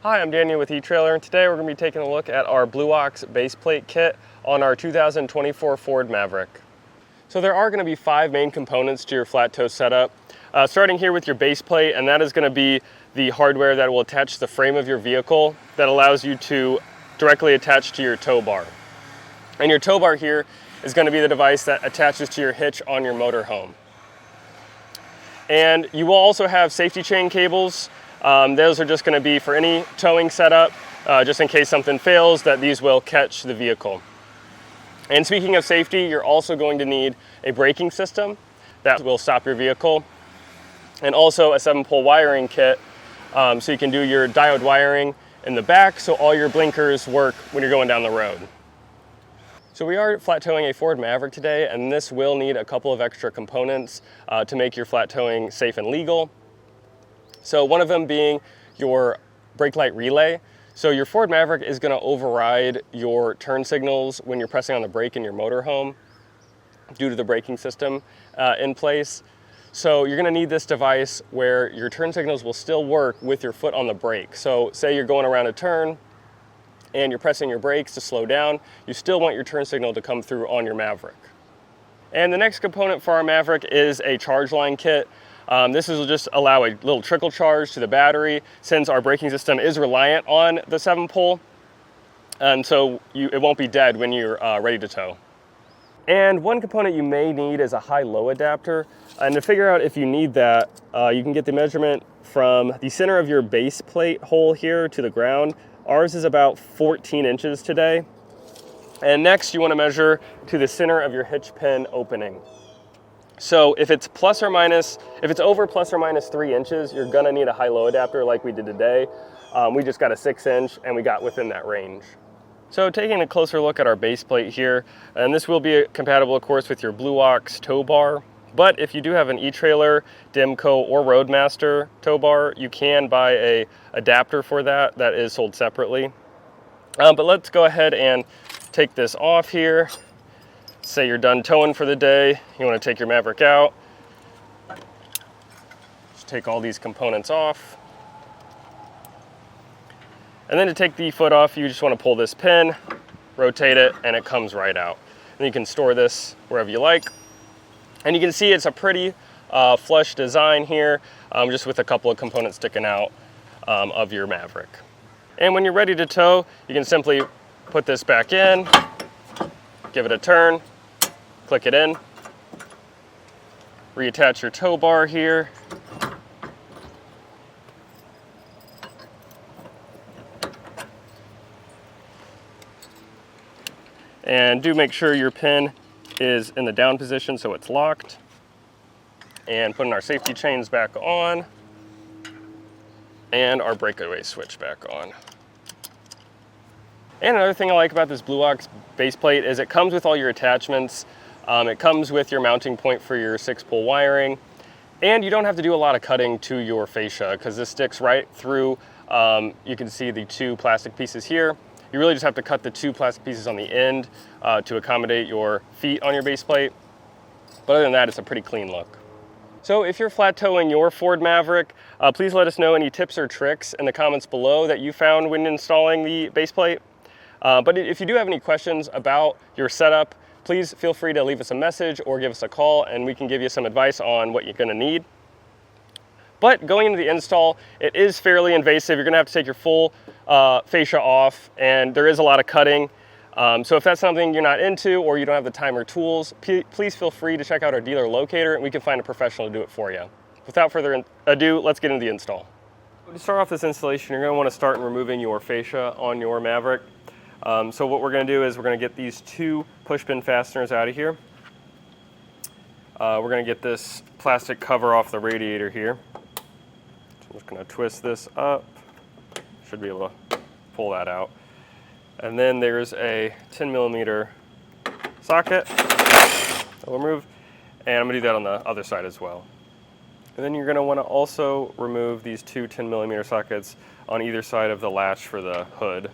Hi, I'm Daniel with eTrailer, and today we're going to be taking a look at our Blue Ox base plate kit on our 2024 Ford Maverick. So there are going to be 5 main components to your flat tow setup. Starting here with your base plate, and that is going to be the hardware that will attach to the frame of your vehicle that allows you to directly attach to your tow bar. And your tow bar here is going to be the device that attaches to your hitch on your motorhome. And you will also have safety chain cables. Those are just going to be for any towing setup, just in case something fails, that these will catch the vehicle. And speaking of safety, you're also going to need a braking system that will stop your vehicle, and also a 7-pole wiring kit, so you can do your diode wiring in the back so all your blinkers work when you're going down the road. So we are flat towing a Ford Maverick today, and this will need a couple of extra components to make your flat towing safe and legal. So one of them being your brake light relay. So your Ford Maverick is going to override your turn signals when you're pressing on the brake in your motorhome due to the braking system in place. So you're going to need this device where your turn signals will still work with your foot on the brake. So say you're going around a turn and you're pressing your brakes to slow down, you still want your turn signal to come through on your Maverick. And the next component for our Maverick is a charge line kit. This will just allow a little trickle charge to the battery, since our braking system is reliant on the 7-pole, and so it won't be dead when you're ready to tow. And one component you may need is a high-low adapter, and to figure out if you need that, you can get the measurement from the center of your base plate hole here to the ground. Ours is about 14 inches today. And next you want to measure to the center of your hitch pin opening. So if it's over plus or minus 3 inches, you're gonna need a high-low adapter like we did today. We just got a 6-inch and we got within that range. So taking a closer look at our base plate here, and this will be compatible of course with your Blue Ox tow bar, but if you do have an eTrailer, Demco, or Roadmaster tow bar, you can buy a adapter for that is sold separately. But let's go ahead and take this off here. Say you're done towing for the day, you want to take your Maverick out. Just take all these components off. And then to take the foot off, you just want to pull this pin, rotate it, and it comes right out. And you can store this wherever you like. And you can see it's a pretty flush design here, just with a couple of components sticking out of your Maverick. And when you're ready to tow, you can simply put this back in, give it a turn, click it in, reattach your tow bar here, and do make sure your pin is in the down position so it's locked, and putting our safety chains back on and our breakaway switch back on. And another thing I like about this Blue Ox base plate is it comes with all your attachments. It comes with your mounting point for your 6-pole wiring, and you don't have to do a lot of cutting to your fascia because this sticks right through. You can see the 2 plastic pieces here. You really just have to cut the 2 plastic pieces on the end to accommodate your feet on your base plate. But other than that, it's a pretty clean look. So if you're flat towing your Ford Maverick, please let us know any tips or tricks in the comments below that you found when installing the base plate. But if you do have any questions about your setup, please feel free to leave us a message or give us a call, and we can give you some advice on what you're going to need. But going into the install, it is fairly invasive. You're going to have to take your full fascia off, and there is a lot of cutting. So if that's something you're not into, or you don't have the time or tools, please feel free to check out our dealer locator, and we can find a professional to do it for you. Without further ado, let's get into the install. To start off this installation, you're going to want to start removing your fascia on your Maverick. So what we're going to do is we're going to get these 2 push pin fasteners out of here. We're going to get this plastic cover off the radiator here. So I'm just going to twist this up. Should be able to pull that out. And then there's a 10mm socket I'll remove, and I'm going to do that on the other side as well. And then you're going to want to also remove these 2 10mm sockets on either side of the latch for the hood.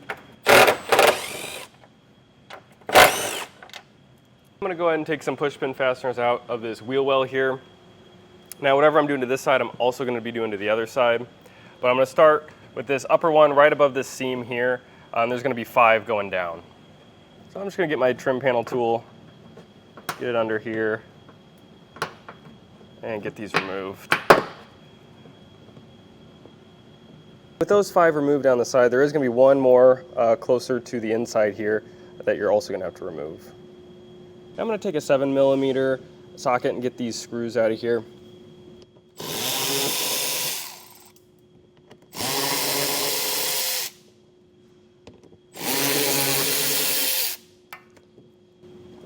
I'm going to go ahead and take some push pin fasteners out of this wheel well here. Now whatever I'm doing to this side, I'm also going to be doing to the other side. But I'm going to start with this upper one right above this seam here, there's going to be 5 going down. So I'm just going to get my trim panel tool, get it under here, and get these removed. With those 5 removed down the side, there is going to be one more closer to the inside here that you're also going to have to remove. Now I'm going to take a 7mm socket and get these screws out of here.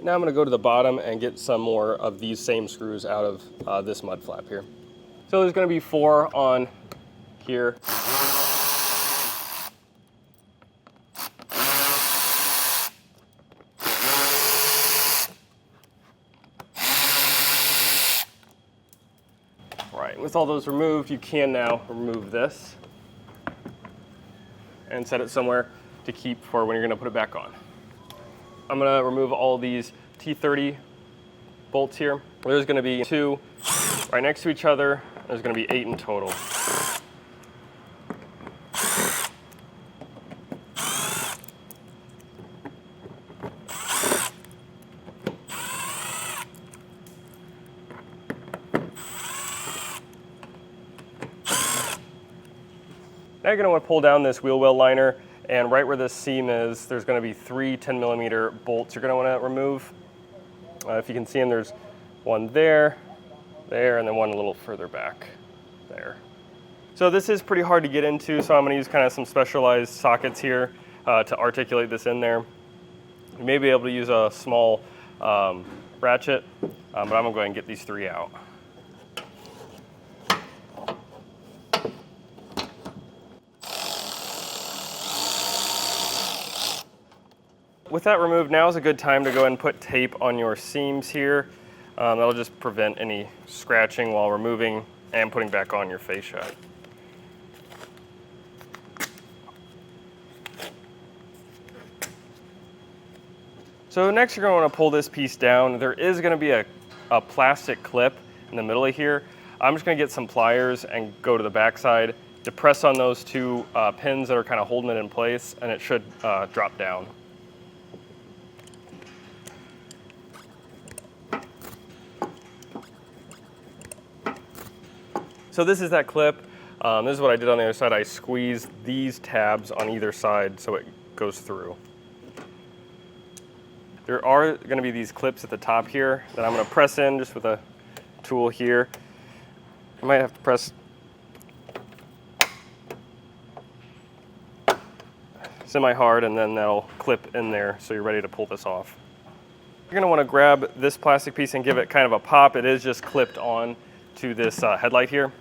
Now I'm going to go to the bottom and get some more of these same screws out of this mud flap here. So there's going to be 4 on here. Right, with all those removed, you can now remove this and set it somewhere to keep for when you're going to put it back on. I'm going to remove all these T30 bolts here. There's going to be 2 right next to each other. There's going to be 8 in total. Now you're going to want to pull down this wheel well liner, and right where this seam is, there's going to be 3 10mm bolts you're going to want to remove. If you can see them, there's one there, and then one a little further back there. So this is pretty hard to get into, so I'm going to use kind of some specialized sockets here to articulate this in there. You may be able to use a small ratchet, but I'm going to go ahead and get these 3 out. With that removed, now is a good time to go ahead and put tape on your seams here. That'll just prevent any scratching while removing and putting back on your fascia. So next you're going to want to pull this piece down. There is going to be a plastic clip in the middle of here. I'm just going to get some pliers and go to the back side to press on those 2 pins that are kind of holding it in place, and it should drop down. So this is that clip. This is what I did on the other side. I squeezed these tabs on either side so it goes through. There are going to be these clips at the top here that I'm going to press in just with a tool here. I might have to press semi-hard, and then that'll clip in there so you're ready to pull this off. You're going to want to grab this plastic piece and give it kind of a pop. It is just clipped on to this headlight here.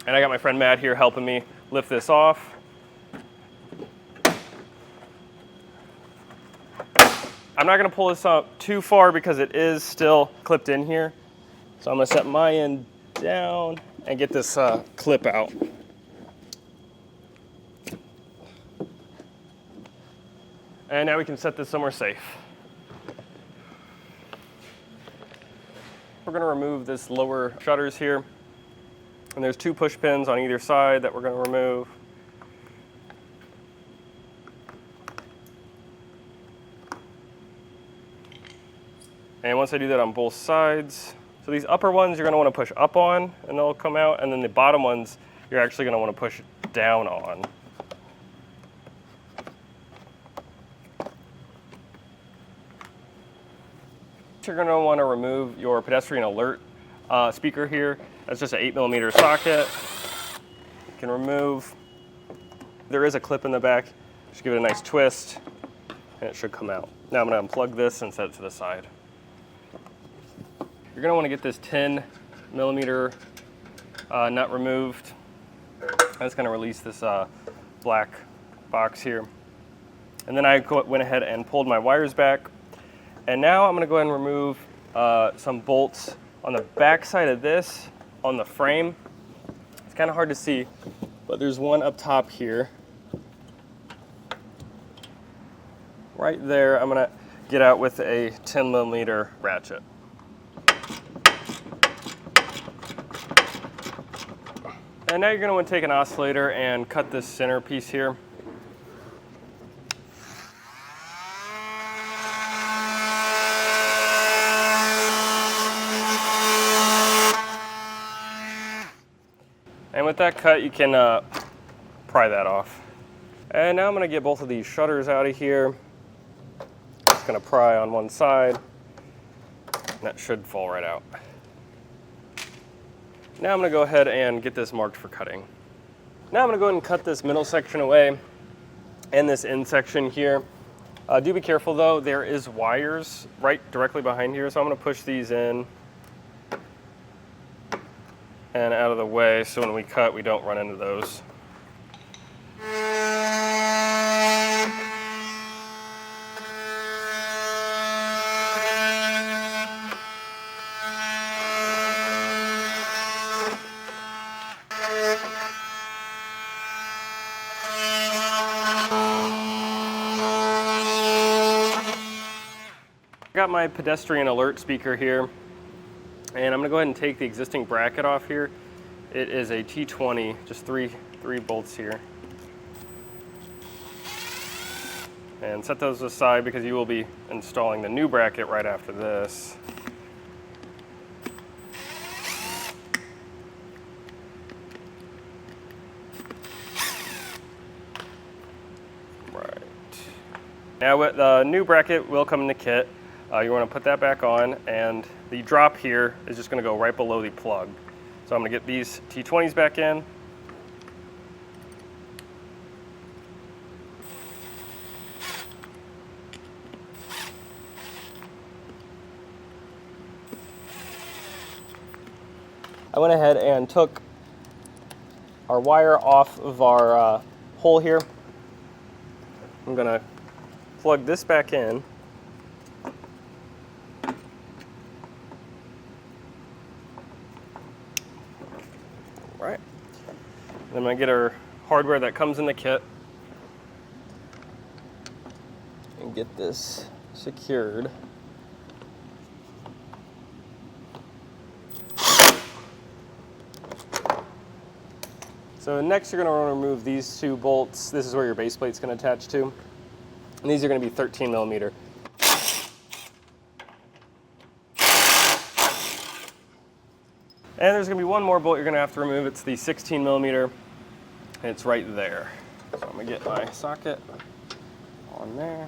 And I got my friend Matt here helping me lift this off. I'm not going to pull this up too far because it is still clipped in here. So I'm going to set my end down and get this clip out. And now we can set this somewhere safe. We're going to remove this lower shutters here. And there's 2 push pins on either side that we're going to remove. And once I do that on both sides, so these upper ones you're going to want to push up on and they'll come out, and then the bottom ones you're actually going to want to push down on. You're going to want to remove your pedestrian alert speaker here. That's just an 8mm socket. You can remove. There is a clip in the back. Just give it a nice twist and it should come out. Now I'm going to unplug this and set it to the side. You're going to want to get this 10mm nut removed. That's going to release this black box here. And then I went ahead and pulled my wires back. And now I'm going to go ahead and remove some bolts on the back side of this on the frame. It's kind of hard to see, but there's one up top here. Right there, I'm going to get out with a 10mm ratchet. And now you're going to want to take an oscillator and cut this center piece here. And with that cut, you can pry that off. And now I'm going to get both of these shutters out of here. Just going to pry on one side. And that should fall right out. Now I'm going to go ahead and get this marked for cutting. Now I'm going to go ahead and cut this middle section away and this end section here. Do be careful though, there is wires right directly behind here, so I'm going to push these in and out of the way so when we cut we don't run into those. I got my pedestrian alert speaker here, and I'm going to go ahead and take the existing bracket off here. It is a T20, just three bolts here. And set those aside because you will be installing the new bracket right after this. Right. Now the new bracket will come in the kit. You want to put that back on, and the drop here is just going to go right below the plug. So I'm going to get these T20s back in. I went ahead and took our wire off of our hole here. I'm going to plug this back in. Right. Then I'm going to get our hardware that comes in the kit and get this secured. So next you're going to want to remove these two bolts. This is where your base plate's going to attach to. And these are going to be 13 millimeter. And there's going to be one more bolt you're going to have to remove. It's the 16 millimeter, and it's right there. So I'm going to get my socket on there.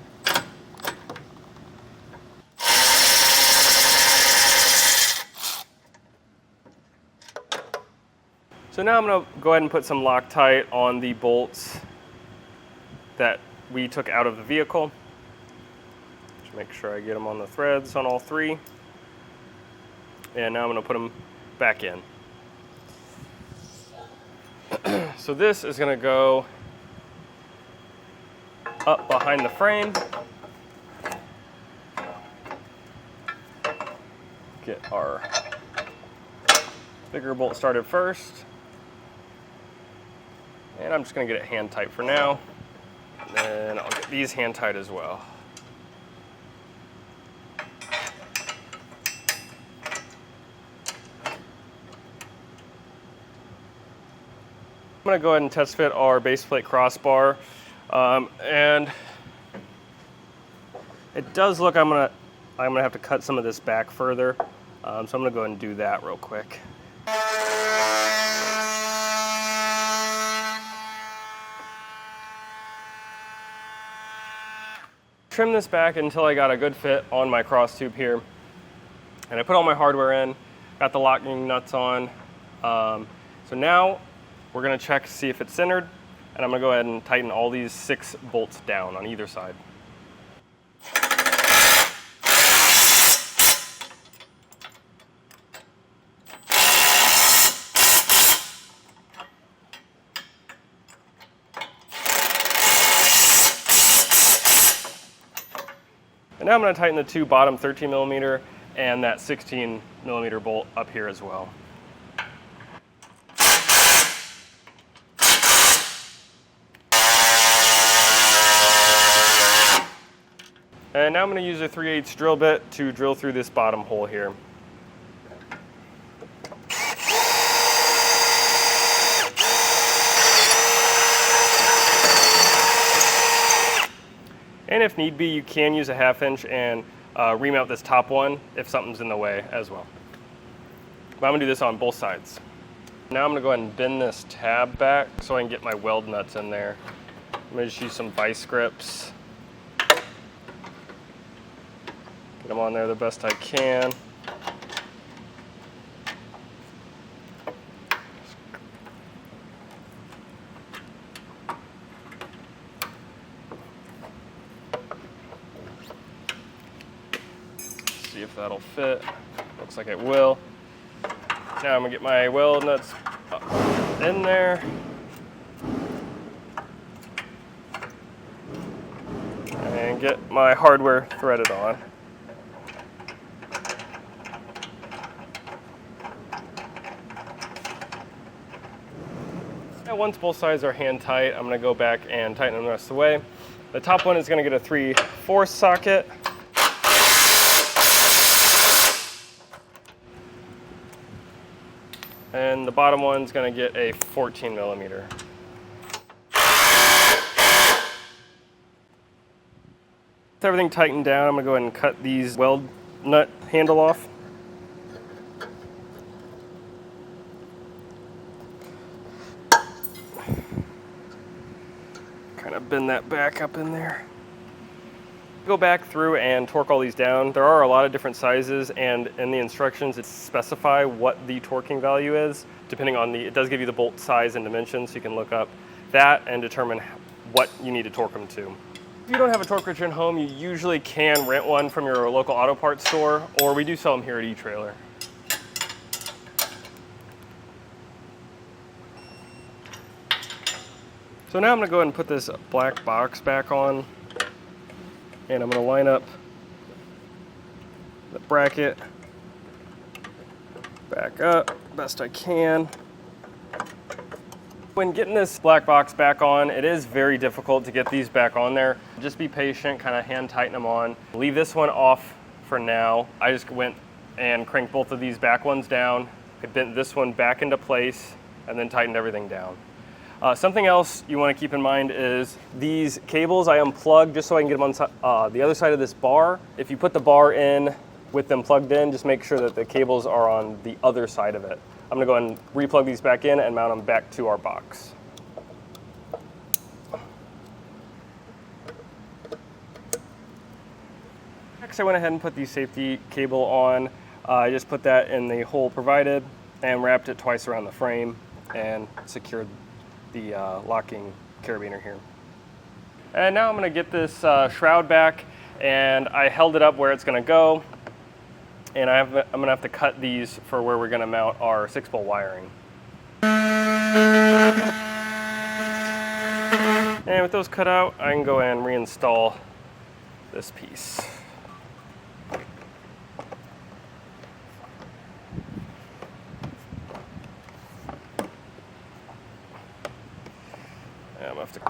So now I'm going to go ahead and put some Loctite on the bolts that we took out of the vehicle. Just make sure I get them on the threads on all three. And now I'm going to put them back in. So this is going to go up behind the frame. Get our bigger bolt started first. And I'm just going to get it hand tight for now. And then I'll get these hand tight as well. I'm going to go ahead and test fit our base plate crossbar, and it does look I'm going to have to cut some of this back further, so I'm going to go ahead and do that real quick. Trim this back until I got a good fit on my cross tube here, and I put all my hardware in, got the locking nuts on. So now we're going to check to see if it's centered, and I'm going to go ahead and tighten all these 6 bolts down on either side. And now I'm going to tighten the 2 bottom 13 millimeter and that 16 millimeter bolt up here as well. And now I'm going to use a 3/8 drill bit to drill through this bottom hole here. And if need be, you can use a 1/2 inch and remount this top one if something's in the way as well. But I'm gonna do this on both sides. Now I'm gonna go ahead and bend this tab back so I can get my weld nuts in there. I'm gonna just use some vice grips. Get them on there the best I can. See if that'll fit. Looks like it will. Now I'm gonna get my weld nuts in there. And get my hardware threaded on. Now once both sides are hand tight, I'm gonna go back and tighten them the rest of the way. The top one is gonna get a 3/4 socket. And the bottom one's gonna get a 14 millimeter. With everything tightened down, I'm gonna go ahead and cut these weld nut handle off. Kind of bend that back up in there. Go back through and torque all these down. There are a lot of different sizes, and in the instructions it specify what the torquing value is, depending on it does give you the bolt size and dimensions, so you can look up that and determine what you need to torque them to. If you don't have a torque wrench in home, you usually can rent one from your local auto parts store, or we do sell them here at eTrailer. So now I'm gonna go ahead and put this black box back on. And I'm going to line up the bracket back up best I can. When getting this black box back on, it is very difficult to get these back on there. Just be patient, kind of hand tighten them on. Leave this one off for now. I just went and cranked both of these back ones down. I bent this one back into place and then tightened everything down. Something else you want to keep in mind is these cables I unplugged just so I can get them on the other side of this bar. If you put the bar in with them plugged in, just make sure that the cables are on the other side of it. I'm going to go ahead and re-plug these back in and mount them back to our box. Next, I went ahead and put the safety cable on. I just put that in the hole provided and wrapped it twice around the frame and secured the locking carabiner here. And now I'm going to get this shroud back, and I held it up where it's going to go, and I'm going to have to cut these for where we're going to mount our 6-pole wiring. And with those cut out, I can go and reinstall this piece. I'm gonna have to.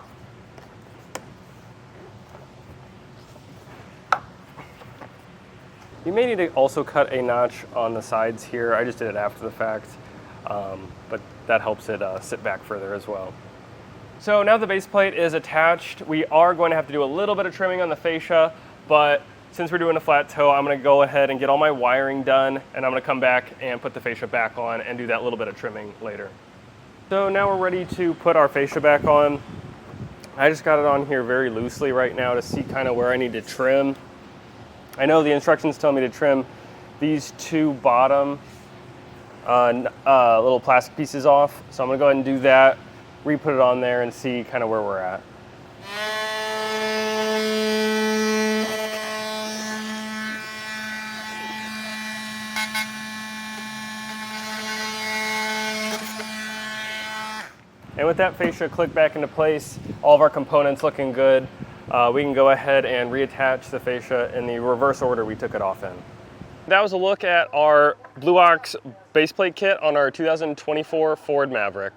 You may need to also cut a notch on the sides here. I just did it after the fact, but that helps it sit back further as well. So now the base plate is attached. We are going to have to do a little bit of trimming on the fascia, but since we're doing a flat toe, I'm gonna go ahead and get all my wiring done, and I'm gonna come back and put the fascia back on and do that little bit of trimming later. So now we're ready to put our fascia back on. I just got it on here very loosely right now to see kind of where I need to trim. I know the instructions tell me to trim these two bottom little plastic pieces off. So I'm gonna go ahead and do that, re-put it on there and see kind of where we're at. And with that fascia clicked back into place, all of our components looking good, we can go ahead and reattach the fascia in the reverse order we took it off in. That was a look at our Blue Ox base plate kit on our 2024 Ford Maverick.